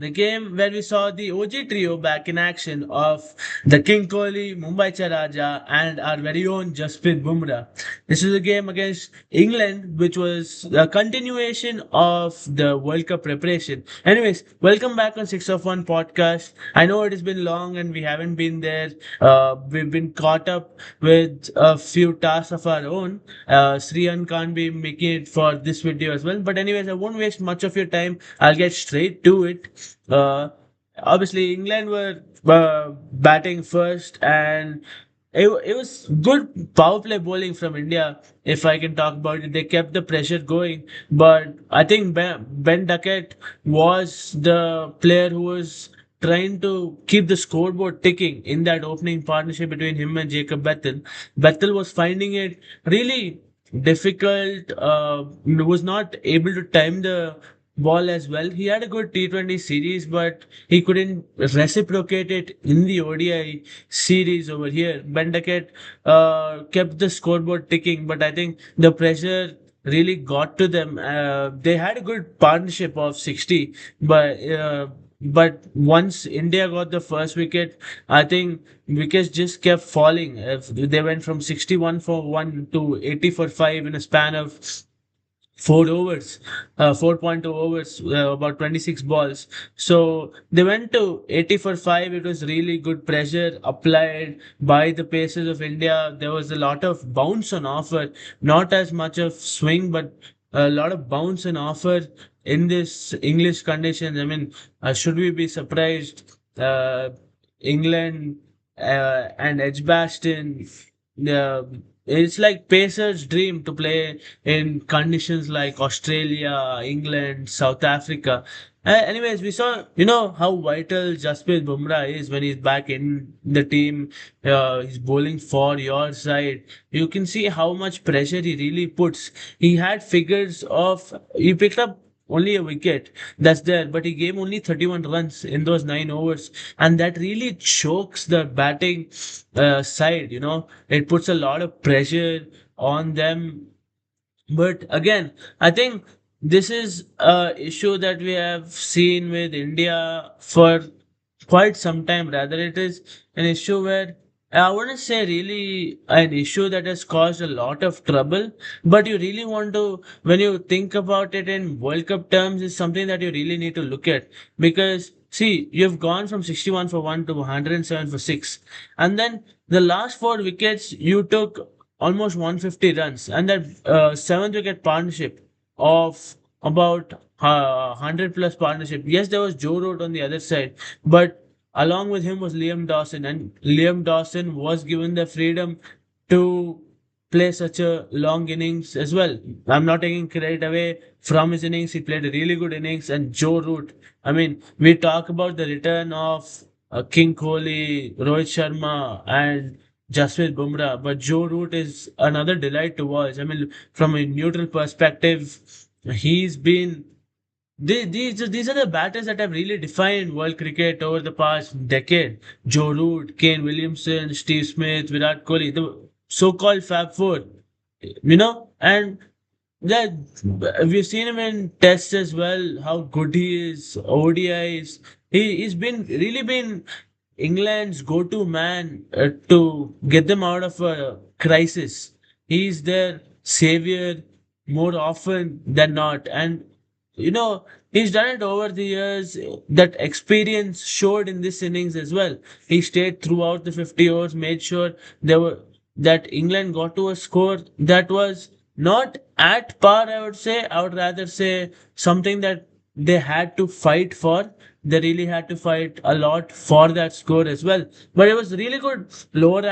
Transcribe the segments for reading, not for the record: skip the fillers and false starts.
The game where we saw the OG trio back in action of the King Kohli, Mumbai Raja, and our very own Jasprit Bumrah. This was a game against England, which was a continuation of the World Cup preparation. Anyways, welcome back on 6 of 1 podcast. I know it has been long and we haven't been there. We've been caught up with a few tasks of our own. Sriyan can't be making it for this video as well. But anyways, I won't waste much of your time. I'll get straight to it. Uh, Obviously, England were batting first, and it was good power play bowling from India. If I can talk about it, they kept the pressure going. But I think Ben Duckett was the player who was trying to keep the scoreboard ticking in that opening partnership between him and Jacob Bethel. Bethel was finding it really difficult, was not able to time the ball as well. He had a good T20 series, but he couldn't reciprocate it in the ODI series over here. Bendakett kept the scoreboard ticking, but I think the pressure really got to them. They had a good partnership of 60, but once India got the first wicket, I think wickets just kept falling. They went from 61 for 1 to 80 for 5 in a span of 4 overs, 4.2 overs, about 26 balls. So they went to 80 for 5. It was really good pressure applied by the paces of India. There was a lot of bounce on offer, not as much of swing, but a lot of bounce on offer in this English conditions. I mean, should we be surprised? England and Edgbaston. Uh, it's like Pacers' dream to play in conditions like Australia, England, South Africa. Anyways, we saw, how vital Jasprit Bumrah is when he's back in the team. He's bowling for your side. You can see how much pressure he really puts. He picked up only a wicket that's there, but he gave only 31 runs in those 9 overs, and that really chokes the batting side. It puts a lot of pressure on them, but again, I think this is a issue that we have seen with India for quite some time. Rather, it is an issue where I wouldn't say really an issue that has caused a lot of trouble, but you really want to, when you think about it in World Cup terms, is something that you really need to look at, because see, you've gone from 61 for 1 to 107 for 6, and then the last four wickets you took almost 150 runs, and that seventh wicket partnership of about 100 plus partnership. Yes, there was Joe Root on the other side, but along with him was Liam Dawson, and Liam Dawson was given the freedom to play such a long innings as well. I'm not taking credit away from his innings. He played a really good innings, and Joe Root. I mean, we talk about the return of King Kohli, Rohit Sharma, and Jasprit Bumrah, but Joe Root is another delight to watch. I mean, from a neutral perspective, he's been these are the batters that have really defined world cricket over the past decade. Joe Root, Kane Williamson, Steve Smith, Virat Kohli, the so-called Fab Four, and that we've seen him in tests as well, how good he is, ODIs. He's been England's go-to man to get them out of a crisis. He's their savior more often than not. And, he's done it over the years. That experience showed in this innings as well. He stayed throughout the 50 overs, made sure that England got to a score that was not at par, I would say. I would rather say something that they had to fight for. They really had to fight a lot for that score as well. But it was really good lower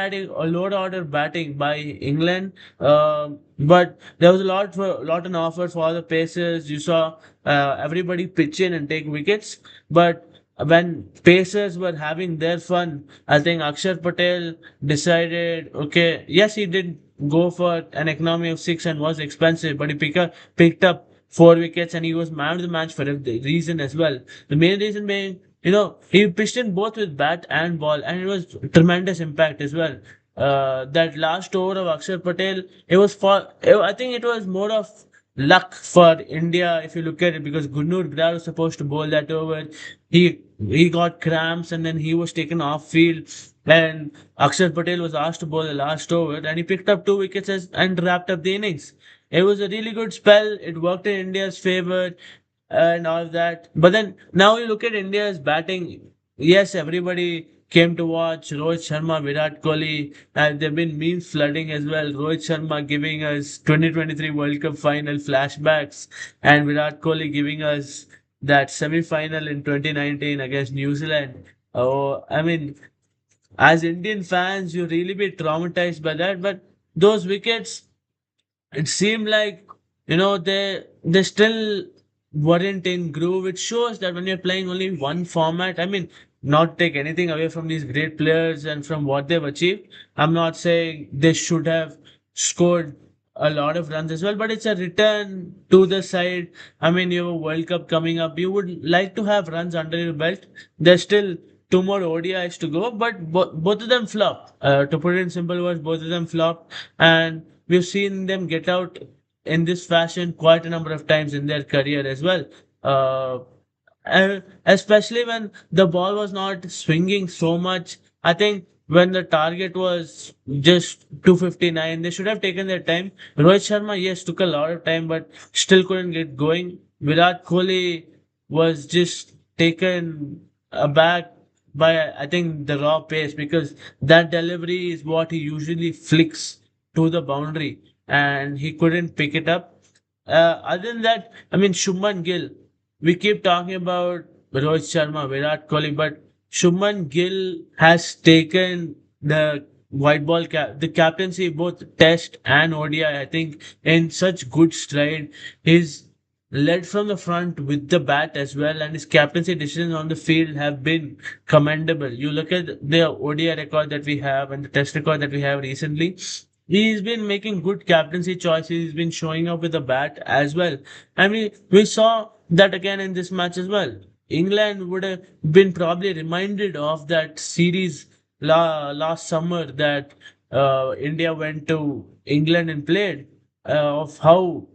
order batting by England. But there was a lot on offer for the Pacers. You saw everybody pitch in and take wickets. But when Pacers were having their fun, I think Akshar Patel decided, okay, yes, he did go for an economy of six and was expensive, but he picked up four wickets and he was man of the match for a reason as well. The main reason being, he pitched in both with bat and ball, and it was tremendous impact as well. That last over of Akshar Patel, I think it was more of luck for India if you look at it, because Gurnur Brar was supposed to bowl that over. He got cramps and then he was taken off field. And Akshar Patel was asked to bowl the last over and he picked up 2 wickets and wrapped up the innings. It was a really good spell. It worked in India's favor and all that. But then now you look at India's batting. Yes, everybody came to watch Rohit Sharma, Virat Kohli, and there've been memes flooding as well. Rohit Sharma giving us 2023 World Cup final flashbacks, and Virat Kohli giving us that semi-final in 2019 against New Zealand. Oh, I mean, as Indian fans, you really be traumatized by that. But those wickets, it seemed like they still weren't in groove. It shows that when you're playing only one format, I mean, not take anything away from these great players and from what they've achieved. I'm not saying they should have scored a lot of runs as well, but it's a return to the side. I mean, you have a World Cup coming up. You would like to have runs under your belt. There's still two more ODIs to go, but both of them flop. To put it in simple words, both of them flop, and we've seen them get out in this fashion quite a number of times in their career as well. Uh, and especially when the ball was not swinging so much. I think when the target was just 259, they should have taken their time. Rohit Sharma, yes, took a lot of time, but still couldn't get going. Virat Kohli was just taken aback by, I think, the raw pace, because that delivery is what he usually flicks to the boundary and he couldn't pick it up. Other than that, I mean, Shubman Gill, we keep talking about Rohit Sharma, Virat Kohli, but Shubman Gill has taken the the captaincy, both Test and ODI, I think, in such good stride. He's led from the front with the bat as well, and his captaincy decisions on the field have been commendable. You look at the ODI record that we have and the Test record that we have recently. He's been making good captaincy choices. He's been showing up with the bat as well. I mean, we saw that again in this match as well. England would have been probably reminded of that series last summer that India went to England and played, of how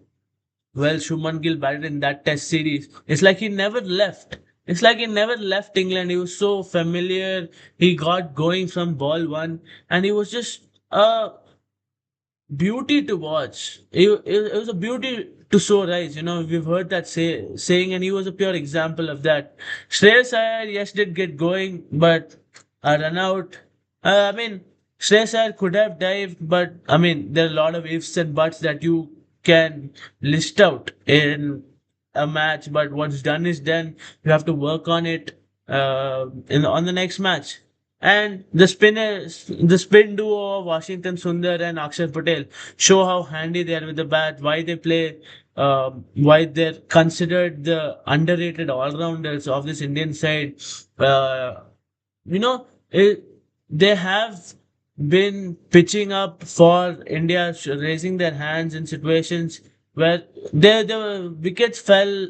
well Shubman Gill batted in that Test series. It's like he never left. It's like he never left England. He was so familiar. He got going from ball one, and he was just a beauty to watch. It was a beauty to show rise. We've heard that saying, and he was a pure example of that. Shreyas Iyer, yes, did get going, but a run out. I mean, Shreyas Iyer could have dived, but I mean, there are a lot of ifs and buts that you can list out in a match. But what's done is done. You have to work on it in on the next match. And the spin duo of Washington Sundar and Akshar Patel show how handy they are with the bat, why they play, why they're considered the underrated all-rounders of this Indian side. Uh, you know, it, they have been pitching up for India, raising their hands in situations where the wickets fell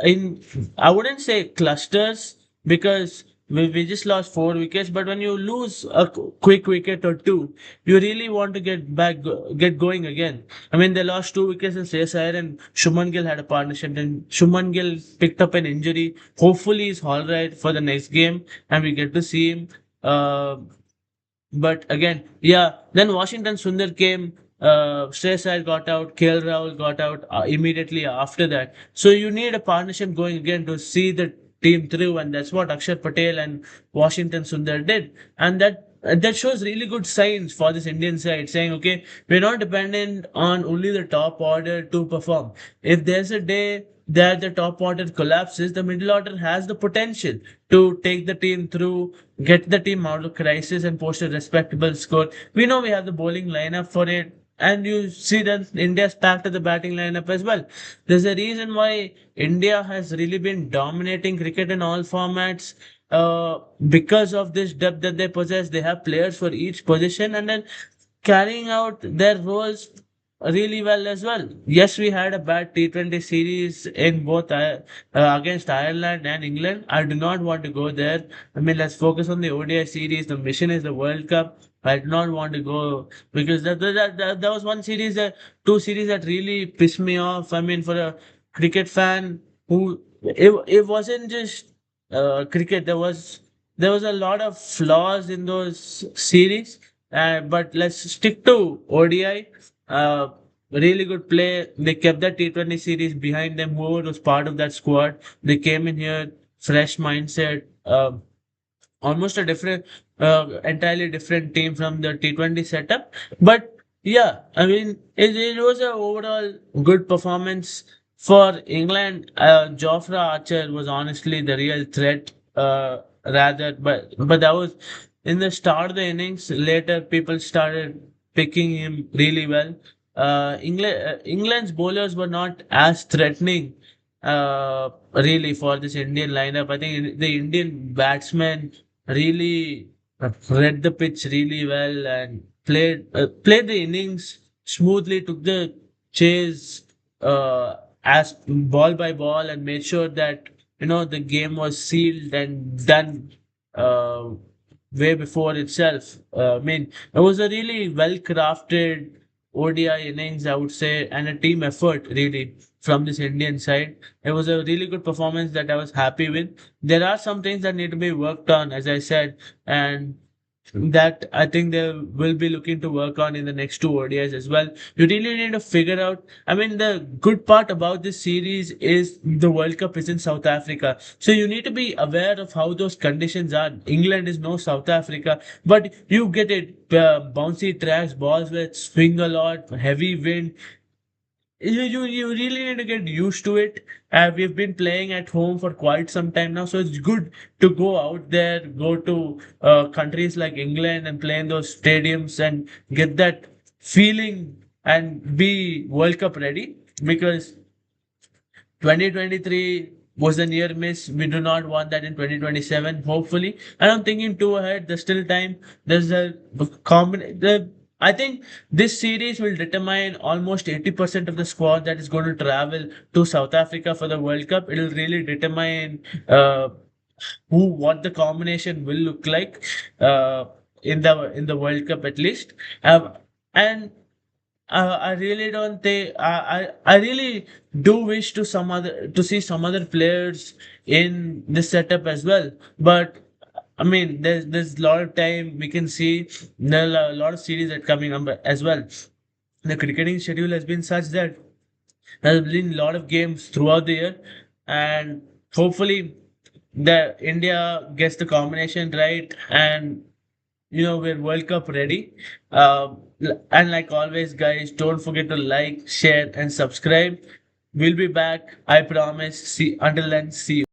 in, I wouldn't say clusters, because we just lost 4 wickets. But when you lose a quick wicket or two, you really want to get going again. I mean, they lost 2 wickets in Shreyas Iyer and Shubman Gill had a partnership. And Shubman Gill picked up an injury. Hopefully, he's all right for the next game, and we get to see him. Uh, but again, yeah, then Washington Sundar came. Shreyas Iyer got out, KL Rahul got out immediately after that. So you need a partnership going again to see the team through, and that's what Akshar Patel and Washington Sundar did, and that shows really good signs for this Indian side, saying, okay, we're not dependent on only the top order to perform. If there's a day that the top order collapses, the middle order has the potential to take the team through, get the team out of crisis, and post a respectable score. We know we have the bowling lineup for it. And you see that India's packed to the batting lineup as well. There's a reason why India has really been dominating cricket in all formats. Because of this depth that they possess, they have players for each position and then carrying out their roles really well as well. Yes, we had a bad T20 series in both against Ireland and England. I do not want to go there. I mean, let's focus on the ODI series. The mission is the World Cup. I did not want to go because that was one series that two series that really pissed me off. I mean, for a cricket fan who it wasn't just cricket. There was a lot of flaws in those series. But let's stick to ODI. Uh, Really good play. They kept that T20 series behind them. Whoever was part of that squad, they came in here, fresh mindset. Almost a different, entirely different team from the T20 setup. But yeah, I mean, it was an overall good performance for England. Jofra Archer was honestly the real threat, but that was in the start of the innings. Later, people started picking him really well. England's bowlers were not as threatening, really, for this Indian lineup. I think the Indian batsmen really read the pitch really well and played the innings smoothly, took the chase as ball by ball, and made sure that the game was sealed and done uh, way before itself. I mean, it was a really well crafted ODI innings, I would say, and a team effort really from this Indian side. It was a really good performance that I was happy with. There are some things that need to be worked on, as I said, and that I think they will be looking to work on in the next two ODIs as well. You really need to figure out. I mean, the good part about this series is the World Cup is in South Africa, so you need to be aware of how those conditions are. England is no South Africa, but you get it. Bouncy tracks, balls that swing a lot, heavy wind. You really need to get used to it. We've been playing at home for quite some time now, so it's good to go out there, go to countries like England and play in those stadiums and get that feeling and be World Cup ready, because 2023 was a near miss. We do not want that in 2027, hopefully. And I'm thinking too ahead. There's still time. There's a combination. I think this series will determine almost 80% of the squad that is going to travel to South Africa for the World Cup. It'll really determine what the combination will look like in the World Cup at least. And I really don't think I really do wish to see some other players in this setup as well. But I mean, there's a lot of time we can see. There are a lot of series that coming up as well. The cricketing schedule has been such that there has been a lot of games throughout the year, and hopefully the India gets the combination right, and we're World Cup ready. And like always, guys, don't forget to like, share, and subscribe. We'll be back, I promise. See, until then, see you.